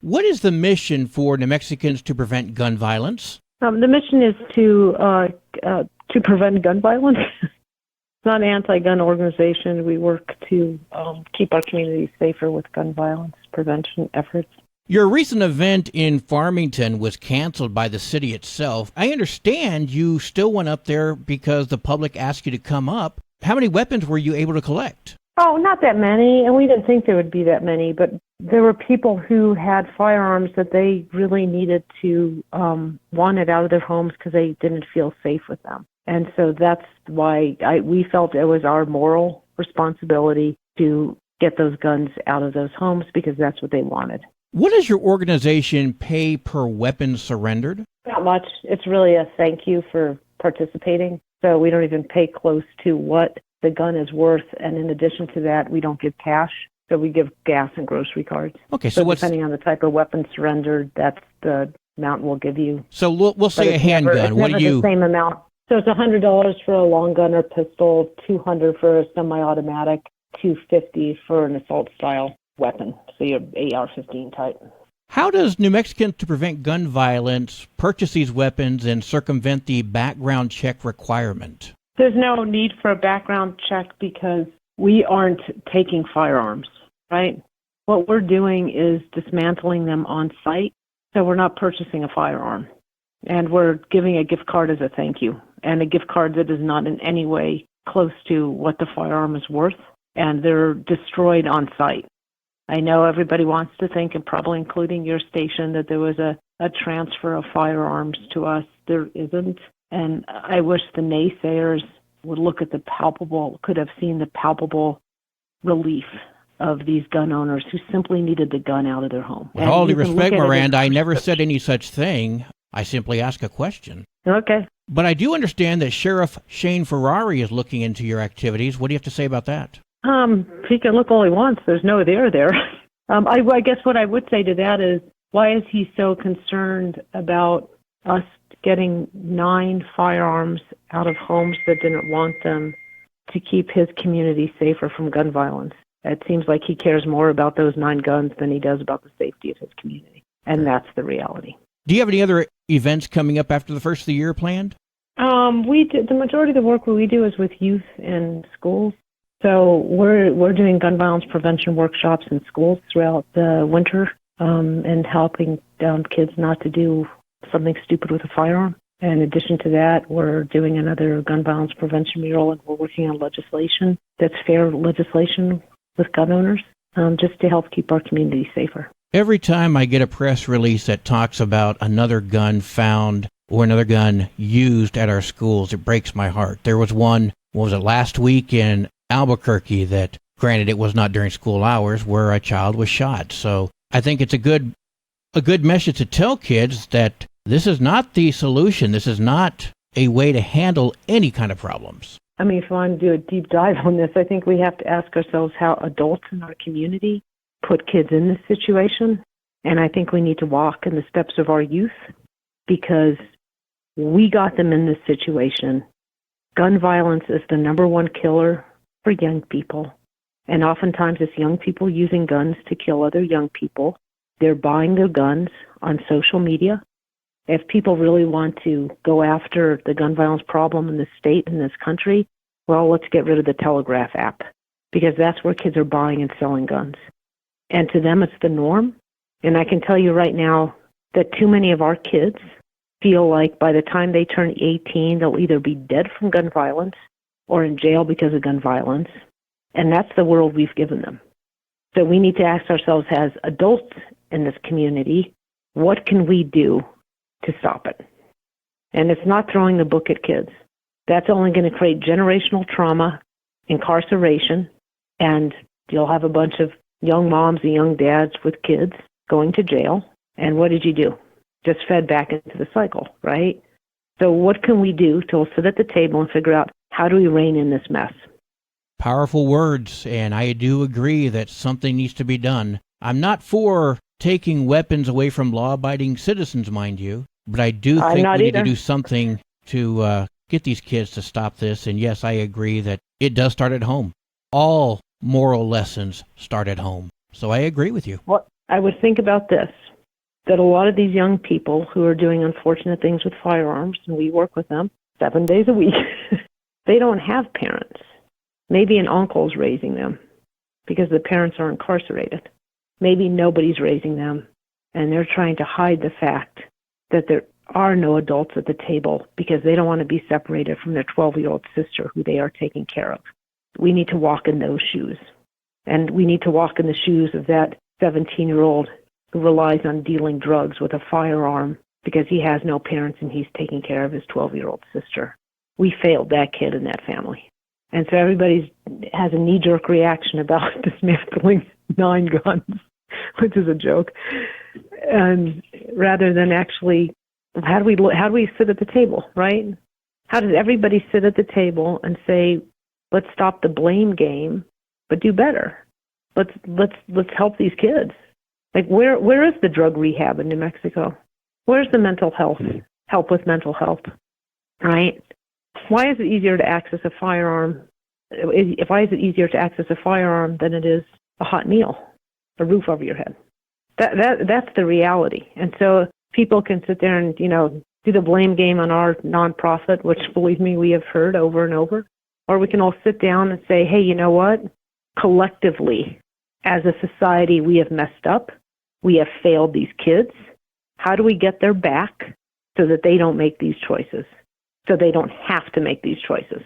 What is the mission for New Mexicans to prevent gun violence? The mission is to prevent gun violence. It's not an anti-gun organization. We work to keep our communities safer with gun violence prevention efforts. Your recent event in Farmington was canceled by the city itself. I understand you still went up there because the public asked you to come up. How many weapons were you able to collect? Oh, not that many, and we didn't think there would be that many, but there were people who had firearms that they really needed to wanted out of their homes because they didn't feel safe with them. And so that's why we felt it was our moral responsibility to get those guns out of those homes because that's what they wanted. What does your organization pay per weapon surrendered? Not much. It's really a thank you for participating. So we don't even pay close to what the gun is worth. And in addition to that, we don't give cash. So we give gas and grocery cards. Okay, so depending on the type of weapon surrendered, that's the amount we'll give you. So we'll say a handgun. What do you? The same amount. So it's $100 for a long gun or pistol, $200 for a semi-automatic, $250 for an assault-style weapon, so your AR-15 type. How does New Mexicans to prevent gun violence purchase these weapons and circumvent the background check requirement? There's no need for a background check because we aren't taking firearms, right? What we're doing is dismantling them on site, so we're not purchasing a firearm. And we're giving a gift card as a thank you, and a gift card that is not in any way close to what the firearm is worth, and they're destroyed on site. I know everybody wants to think, and probably including your station, that there was a transfer of firearms to us. There isn't. And I wish the naysayers would look at could have seen the palpable relief of these gun owners who simply needed the gun out of their home. With all due respect, Miranda, I never said any such thing. I simply ask a question. Okay. But I do understand that Sheriff Shane Ferrari is looking into your activities. What do you have to say about that? He can look all he wants. There's no there there. I guess what I would say to that is, why is he so concerned about us getting 9 firearms out of homes that didn't want them to keep his community safer from gun violence? It seems like he cares more about those 9 guns than he does about the safety of his community. And that's the reality. Do you have any other events coming up after the first of the year planned? The majority of the work we do is with youth in schools. So we're doing gun violence prevention workshops in schools throughout the winter, and helping kids not to do something stupid with a firearm. In addition to that, we're doing another gun violence prevention mural, and we're working on legislation that's fair legislation with gun owners, just to help keep our community safer. Every time I get a press release that talks about another gun found or another gun used at our schools, it breaks my heart. There was one, last week in Albuquerque that, granted it was not during school hours, where a child was shot. So I think it's a good message to tell kids that this is not the solution. This is not a way to handle any kind of problems. I mean, if you want to do a deep dive on this, I think we have to ask ourselves how adults in our community put kids in this situation. And I think we need to walk in the steps of our youth because we got them in this situation. Gun violence is the number one killer for young people. And oftentimes it's young people using guns to kill other young people. They're buying their guns on social media. If people really want to go after the gun violence problem in this state, in this country, well, let's get rid of the Telegraph app because that's where kids are buying and selling guns. And to them, it's the norm. And I can tell you right now that too many of our kids feel like by the time they turn 18, they'll either be dead from gun violence or in jail because of gun violence. And that's the world we've given them. So we need to ask ourselves as adults in this community, what can we do to stop it? And it's not throwing the book at kids. That's only going to create generational trauma, incarceration, and you'll have a bunch of young moms and young dads with kids going to jail. And what did you do? Just fed back into the cycle, right? So what can we do to sit at the table and figure out how do we rein in this mess? Powerful words, and I do agree that something needs to be done. I'm not for taking weapons away from law-abiding citizens, mind you, but I do think we need to do something to get these kids to stop this. And yes, I agree that it does start at home. All moral lessons start at home. So I agree with you. Well, I would think about this. that a lot of these young people who are doing unfortunate things with firearms, and we work with them 7 days a week, they don't have parents. Maybe an uncle's raising them because the parents are incarcerated. Maybe nobody's raising them, and they're trying to hide the fact that there are no adults at the table because they don't want to be separated from their 12-year-old sister who they are taking care of. We need to walk in those shoes. And we need to walk in the shoes of that 17-year-old who relies on dealing drugs with a firearm because he has no parents and he's taking care of his 12-year-old sister. We failed that kid and that family. And so everybody has a knee-jerk reaction about dismantling 9 guns, which is a joke. And rather than actually, how do we sit at the table, right? How does everybody sit at the table and say, let's stop the blame game, but do better. Let's help these kids. Like where is the drug rehab in New Mexico? Where's the mental health help with mental health? Right? Why is it easier to access a firearm? Why is it easier to access a firearm than it is a hot meal, a roof over your head? That's the reality. And so people can sit there and do the blame game on our nonprofit, which believe me, we have heard over and over. Or we can all sit down and say, hey, you know what? Collectively, as a society, we have messed up. We have failed these kids. How do we get their back so that they don't make these choices, so they don't have to make these choices?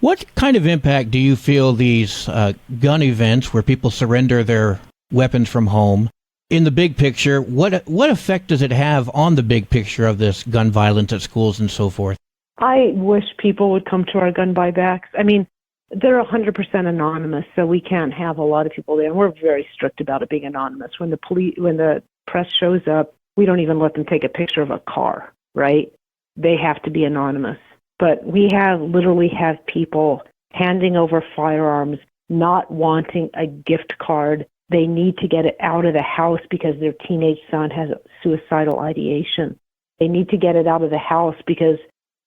What kind of impact do you feel these gun events where people surrender their weapons from home, in the big picture, what effect does it have on the big picture of this gun violence at schools and so forth? I wish people would come to our gun buybacks. I mean, they're 100% anonymous, so we can't have a lot of people there. And we're very strict about it being anonymous. When the press shows up, we don't even let them take a picture of a car, right? They have to be anonymous. But we literally have people handing over firearms, not wanting a gift card. They need to get it out of the house because their teenage son has suicidal ideation. They need to get it out of the house because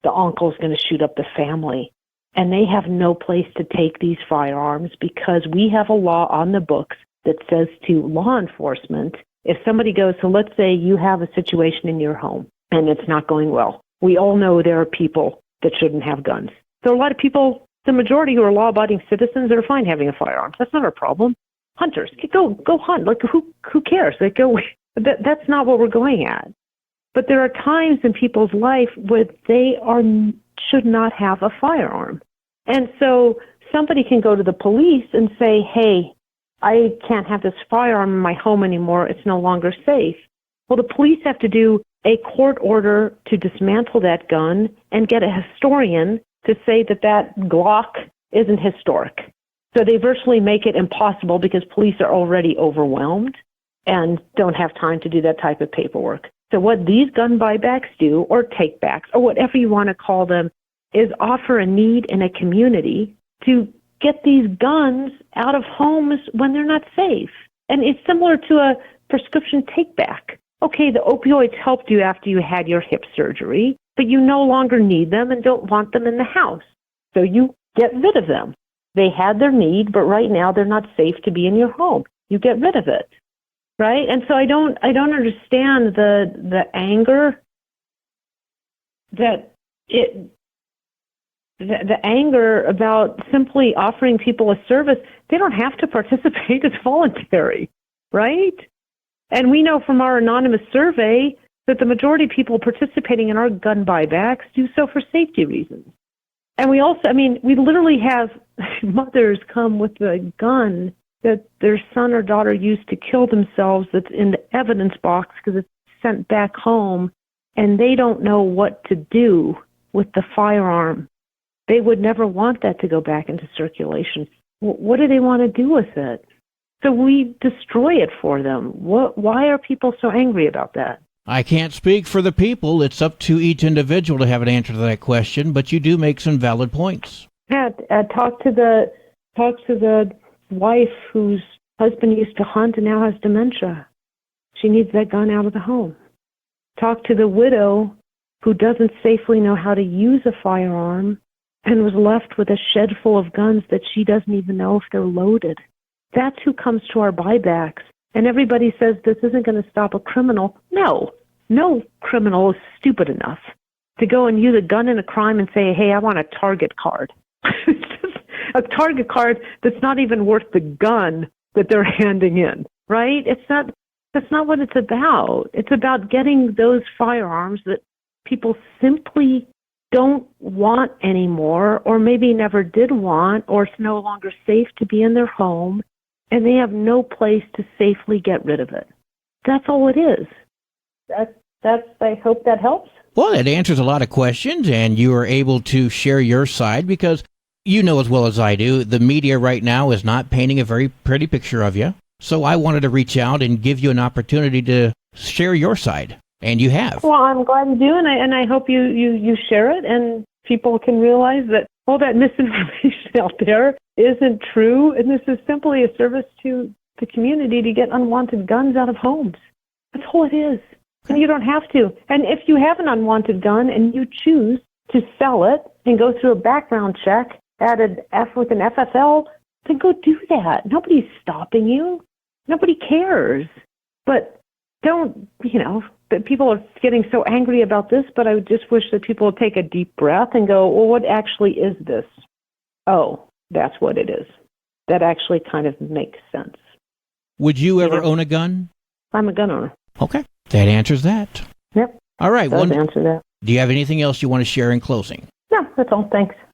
the uncle's going to shoot up the family. And they have no place to take these firearms because we have a law on the books that says to law enforcement, if somebody goes, so let's say you have a situation in your home and it's not going well. We all know there are people that shouldn't have guns. There are a lot of people, the majority who are law-abiding citizens that are fine having a firearm. That's not our problem. Hunters, go hunt. Like who cares? Like that's not what we're going at. But there are times in people's life where they should not have a firearm. And so somebody can go to the police and say, hey, I can't have this firearm in my home anymore. It's no longer safe. Well, the police have to do a court order to dismantle that gun and get a historian to say that Glock isn't historic. So they virtually make it impossible because police are already overwhelmed and don't have time to do that type of paperwork. So what these gun buybacks do, or takebacks, or whatever you want to call them, is offer a need in a community to get these guns out of homes when they're not safe. And it's similar to a prescription takeback. Okay, the opioids helped you after you had your hip surgery, but you no longer need them and don't want them in the house. So you get rid of them. They had their need, but right now they're not safe to be in your home. You get rid of it. Right? And so I don't understand the anger the anger about simply offering people a service. They don't have to participate. It's voluntary, right? And we know from our anonymous survey that the majority of people participating in our gun buybacks do so for safety reasons. And we literally have mothers come with a gun that their son or daughter used to kill themselves that's in the evidence box because it's sent back home, and they don't know what to do with the firearm. They would never want that to go back into circulation. What do they want to do with it? So we destroy it for them. Why are people so angry about that? I can't speak for the people. It's up to each individual to have an answer to that question, but you do make some valid points. Yeah, talk to the wife whose husband used to hunt and now has dementia. She needs that gun out of the home. Talk to the widow who doesn't safely know how to use a firearm and was left with a shed full of guns that she doesn't even know if they're loaded. That's who comes to our buybacks. And everybody says this isn't going to stop a criminal. No criminal is stupid enough to go and use a gun in a crime and say, hey, I want a Target card. It's just a Target card that's not even worth the gun that they're handing in, right? That's not what it's about. It's about getting those firearms that people simply don't want anymore, or maybe never did want, or it's no longer safe to be in their home, and they have no place to safely get rid of it. That's all it is. I hope that helps. Well, it answers a lot of questions, and you are able to share your side because you know as well as I do, the media right now is not painting a very pretty picture of you. So I wanted to reach out and give you an opportunity to share your side, and you have. Well, I'm glad you do, and I hope you share it, and people can realize that all that misinformation out there isn't true, and this is simply a service to the community to get unwanted guns out of homes. That's all it is. And you don't have to. And if you have an unwanted gun and you choose to sell it and go through a background check at an with an FFL, then go do that. Nobody's stopping you. Nobody cares. But don't, that people are getting so angry about this, but I would just wish that people would take a deep breath and go, well, what actually is this? Oh, that's what it is. That actually kind of makes sense. Would you ever own a gun? I'm a gun owner. Okay. That answers that. Yep. All right. Does answer that. Do you have anything else you want to share in closing? No, that's all. Thanks.